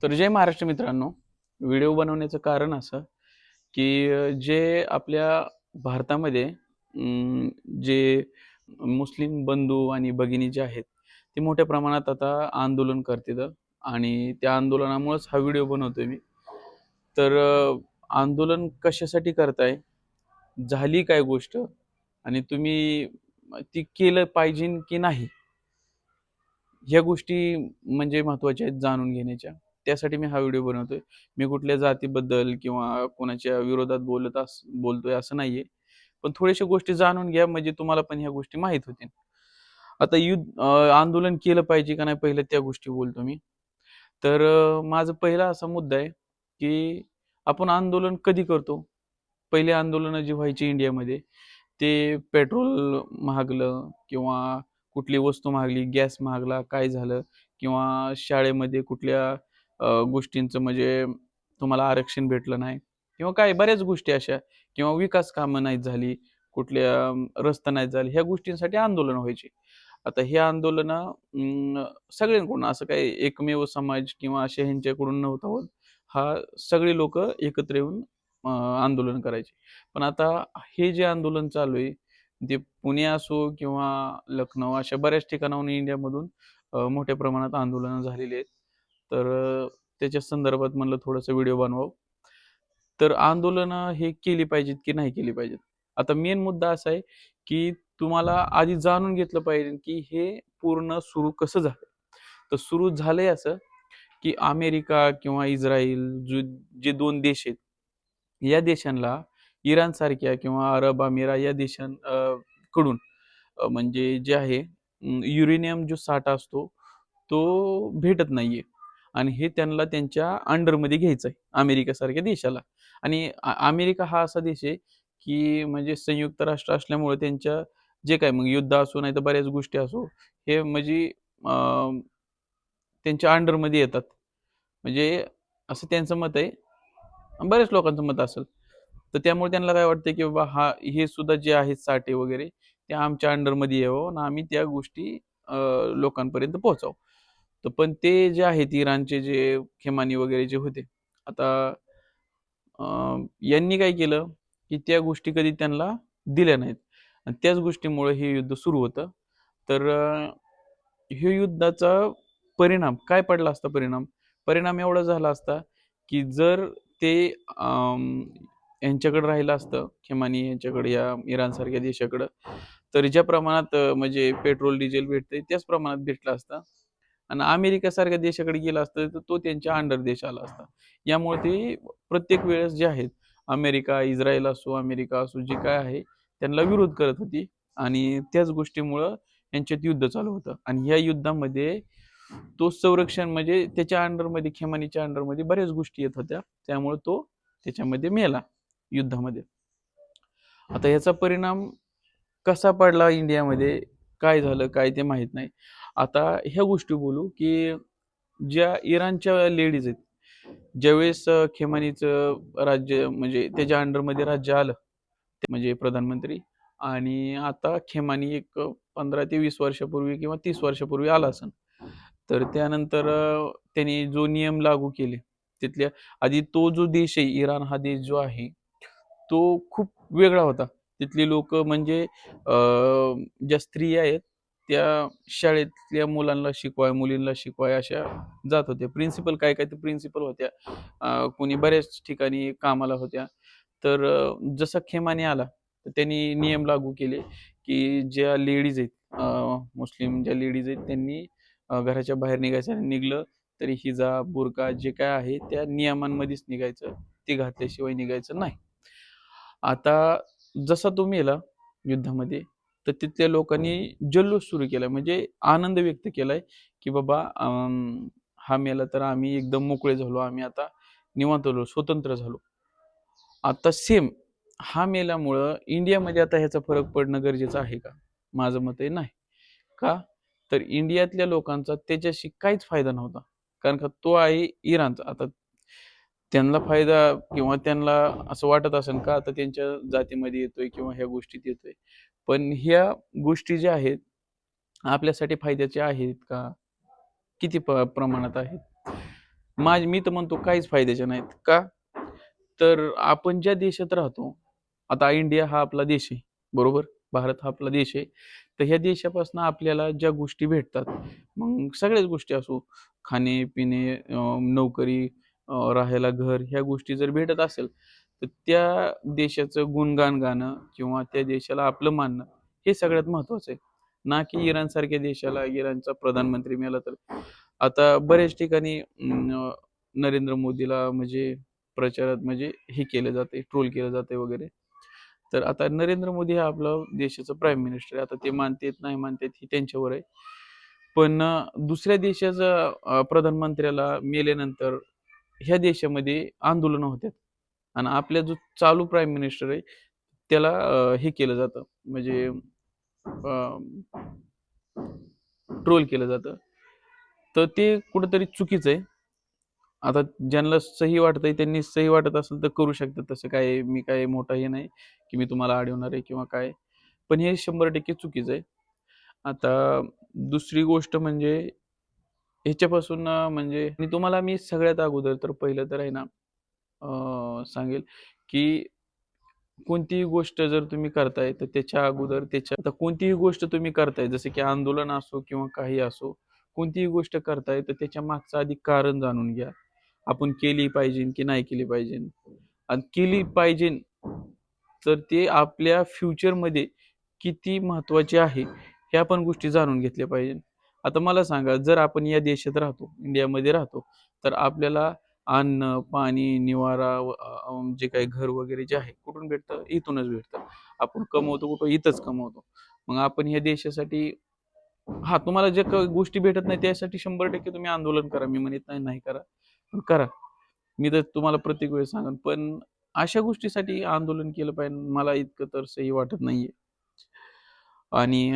तर जय महाराष्ट्र मित्रांनो. व्हिडिओ बनवण्याचं कारण असं, की जे आपल्या भारतामध्ये जे मुस्लिम बंधू आणि भगिनी जे आहेत, ते मोठ्या प्रमाणात आता आंदोलन करतात आणि त्या आंदोलनामुळेच हा व्हिडिओ बनवतोय मी. तर आंदोलन कशासाठी करताय? झाली काय गोष्ट? आणि तुम्ही ती केलं पाहिजे की नाही? ह्या गोष्टी म्हणजे महत्त्वाच्या आहेत जाणून घेण्याच्या. त्यासाठी मी हा व्हिडिओ बनवतोय. मी कुठल्या जातीबद्दल किंवा कोणाच्या विरोधात बोलतोय असं नाहीये. पण थोड्याशा गोष्टी जाणून घ्या म्हणजे तुम्हाला पण ह्या गोष्टी माहीत होतील. आता आंदोलन केलं पाहिजे का नाही पहिलं त्या गोष्टी बोलतो मी. तर माझा पहिला असा मुद्दा आहे, की आपण आंदोलन कधी करतो? पहिली आंदोलनं जी व्हायची इंडियामध्ये, ते पेट्रोल महागलं किंवा कुठली वस्तू महागली, गॅस महागला, काय झालं किंवा शाळेमध्ये कुठल्या गोष्टींचं म्हणजे तुम्हाला आरक्षण भेटलं नाही किंवा काय बऱ्याच गोष्टी अशा किंवा विकास कामं नाहीत झाली, कुठल्या रस्ता नाहीत झाले, ह्या गोष्टींसाठी आंदोलन व्हायची. आता हे आंदोलनं सगळ्यांकडून असं काही एकमेव समाज किंवा अशा ह्यांच्याकडून नव्हतं होत. हा सगळी लोकं एकत्र येऊन आंदोलन करायचे. पण आता हे जे आंदोलन चालू आहे, ते पुणे असो किंवा लखनौ अशा बऱ्याच ठिकाणाहून इंडियामधून मोठ्या प्रमाणात आंदोलनं झालेली आहेत. तर त्याच्या संदर्भात म्हणलं थोडंसं व्हिडिओ बनवावं. तर आंदोलनं हे केली पाहिजेत की नाही केली पाहिजेत? आता मेन मुद्दा असा आहे, की तुम्हाला आधी जाणून घेतलं पाहिजे, की हे पूर्ण सुरू कसं झालं? तर सुरू झालंय असं, की अमेरिका किंवा इस्राईल जे 2 देश आहेत, या देशांना इराणसारख्या किंवा अरब अमिरा या कडून म्हणजे जे आहे युरेनियम जो साठा असतो, तो भेटत नाहीये आणि हे त्यांना त्यांच्या अंडरमध्ये घ्यायचं आहे, अमेरिकेसारख्या देशाला. आणि अमेरिका हा असा देश आहे, की म्हणजे संयुक्त राष्ट्र असल्यामुळे त्यांच्या जे काही मग युद्ध असो नाहीतर बऱ्याच गोष्टी असो, हे म्हणजे अ, त्यांच्या अंडरमध्ये येतात. म्हणजे असं त्यांचं मत आहे. बऱ्याच लोकांचं मत असेल. तर त्यामुळे त्यांना काय वाटतं, की बाबा हे सुद्धा जे आहेत साठे वगैरे ते आमच्या अंडरमध्ये यावं आणि आम्ही त्या गोष्टी लोकांपर्यंत पोहोचावं. तर पण ते जे आहेत इराणचे जे खेमानी वगैरे जे होते, आता अ, यांनी काय केलं, की त्या गोष्टी कधी त्यांना दिल्या नाहीत आणि त्याच गोष्टीमुळे हे युद्ध सुरू होतं. तर हे युद्धाचा परिणाम काय पडला असता परिणाम? परिणाम एवढा झाला असता, की जर ते यांच्याकडे राहिलं असतं, खेमानी यांच्याकडे या इराणसारख्या देशाकडं, तर ज्या प्रमाणात म्हणजे पेट्रोल, डिझेल भेटतंय त्याच प्रमाणात भेटलं असतं आणि अमेरिकेसारख्या देशाकडे गेलं असतं, तर तो त्यांच्या अंडर देश आला असता. यामुळे ते प्रत्येक वेळेस जे आहेत, अमेरिका, इस्रायल असो, अमेरिका असो, जे काय आहे, त्यांना विरोध करत होती आणि त्याच गोष्टीमुळं यांच्यात युद्ध चालू होतं आणि या युद्धामध्ये तो संरक्षण म्हणजे त्याच्या अंडरमध्ये खेमानीच्या अंडरमध्ये बऱ्याच गोष्टी येत होत्या. त्यामुळे तो त्याच्यामध्ये मेला युद्धामध्ये. आता याचा परिणाम कसा पडला इंडियामध्ये, काय झालं, काय ते माहीत नाही. आता ह्या गोष्टी बोलू, की ज्या इराणच्या लेडीज आहेत, ज्यावेळेस खेमानीचं राज्य म्हणजे त्याच्या अंडरमध्ये राज्य आलं, ते म्हणजे प्रधानमंत्री आणि आता खेमानी एक 15 ते 20 वर्षापूर्वी किंवा 30 वर्षापूर्वी आला असेल. तर त्यानंतर त्यांनी जो नियम लागू केले, तिथल्या आधी तो जो देश आहे, इराण हा देश जो आहे, तो खूप वेगळा होता. तिथली लोकं म्हणजे ज्या स्त्रिया आहेत, त्या शाळेतल्या मुलांना शिकवाय, मुलींना शिकवाय अशा जात होत्या. प्रिन्सिपल काय-काय तर प्रिन्सिपल होत्या. कोणी बऱ्याच ठिकाणी कामाला होत्या. तर जसा खेमाने आला, तर त्यांनी नियम लागू केले, की ज्या लेडीज आहेत, मुस्लिम ज्या लेडीज आहेत, त्यांनी घराच्या बाहेर निघायचं आणि निघालं तरी हिजाब, बुरका जे काय आहे त्या नियमांमध्येच निघायचं. ते घातल्याशिवाय निघायचं नाही. आता जसा तो मेला युद्धामध्ये, तर तिथल्या लोकांनी जल्लोष सुरू केलाय. म्हणजे आनंद व्यक्त केलाय, की बाबा हा मेला तर आम्ही एकदम मोकळे झालो. आम्ही आता निवांत झालो, स्वतंत्र झालो. आता सेम हा मेल्यामुळं इंडियामध्ये आता ह्याचा फरक पडणं गरजेचं आहे का? माझं मत आहे नाही. का? तर इंडियातल्या लोकांचा त्याच्याशी काहीच फायदा नव्हता. कारण का तो आहे इराणचा. आता त्यांना फायदा किंवा त्यांना असं वाटत असेल का आता त्यांच्या जातीमध्ये येतोय किंवा ह्या गोष्टीत येतोय. पण ह्या गोष्टी ज्या आहेत, आपल्यासाठी फायद्याच्या आहेत का? किती प्रमाणात आहेत? मी तर म्हणतो काहीच फायद्याच्या नाहीत. का? तर आपण ज्या देशात राहतो, आता इंडिया हा आपला देश आहे, बरोबर? भारत हा आपला देश आहे. तर ह्या देशापासून आपल्याला ज्या गोष्टी भेटतात, मग सगळ्याच गोष्टी असो, खाणे-पिणे, नोकरी, राहायला घर, ह्या गोष्टी जर भेटत असेल, तर त्या देशाचं गुणगान गाणं किंवा त्या देशाला आपलं मानणं हे सगळ्यात महत्त्वाचं आहे. ना की इराणसारख्या देशाला इराणचा प्रधानमंत्री मेला तर. आता बऱ्याच ठिकाणी नरेंद्र मोदीला म्हणजे प्रचारात म्हणजे हे केलं जाते, ट्रोल केलं जाते वगैरे. तर आता नरेंद्र मोदी हा आपला देशाचा प्राईम मिनिस्टर आहे. आता ते मानतेत, नाही मानतेत हे त्यांच्यावर आहे. पण दुसऱ्या देशाचा प्रधानमंत्र्याला मेल्यानंतर ह्या देशामध्ये आंदोलनं होतात आणि आपला जो चालू प्राईम मिनिस्टर आहे, त्याला हे केलं जातं म्हणजे ट्रोल केलं जातं. तर ते कुठेतरी चुकीचं आहे. आता ज्यांना सही वाटतंय त्यांनी सही वाटत असेल तर करू शकतात. तसं काय मी काय मोठा हे नाही, की मी तुम्हाला अडवणार आहे किंवा काय. पण हे 100% चुकीचं आहे. आता दुसरी गोष्ट म्हणजे ह्याच्यापासून म्हणजे तुम्हाला मी सगळ्यात अगोदर तर पहिलं तर आहे ना, सांगेल, की कोणतीही गोष्ट जर तुम्ही करताय, तर त्याच्या अगोदर आता कोणतीही गोष्ट तुम्ही करताय, जसं की आंदोलन असो किंवा काही असो, कोणतीही गोष्ट करताय, तर त्याच्या मागचं आधी कारण जाणून घ्या. आपण केली पाहिजे की नाही केली पाहिजे? आणि केली पाहिजे, तर ते आपल्या फ्युचरमध्ये किती महत्त्वाचे आहे, ह्या पण गोष्टी जाणून घेतल्या पाहिजे. आता मला सांगा, जर आपण या देशात राहतो, इंडियामध्ये राहतो, तर आपल्याला अन्न, पाणी, निवारा, जे काही घर वगैरे जे आहे, कुठून भेटतं? इथूनच भेटतं. आपण कमवतो कुठं? इथंच कमवतो. मग आपण ह्या देशासाठी हां, तुम्हाला ज्या गोष्टी भेटत नाही त्यासाठी 100% तुम्ही आंदोलन करा. मी म्हणत नाही, नाही करा. पण करा. मी तर तुम्हाला प्रत्येक वेळेस सांगेन. पण अशा गोष्टीसाठी आंदोलन केलं पाहिजे मला इतकं तर सही वाटत नाहीये. आणि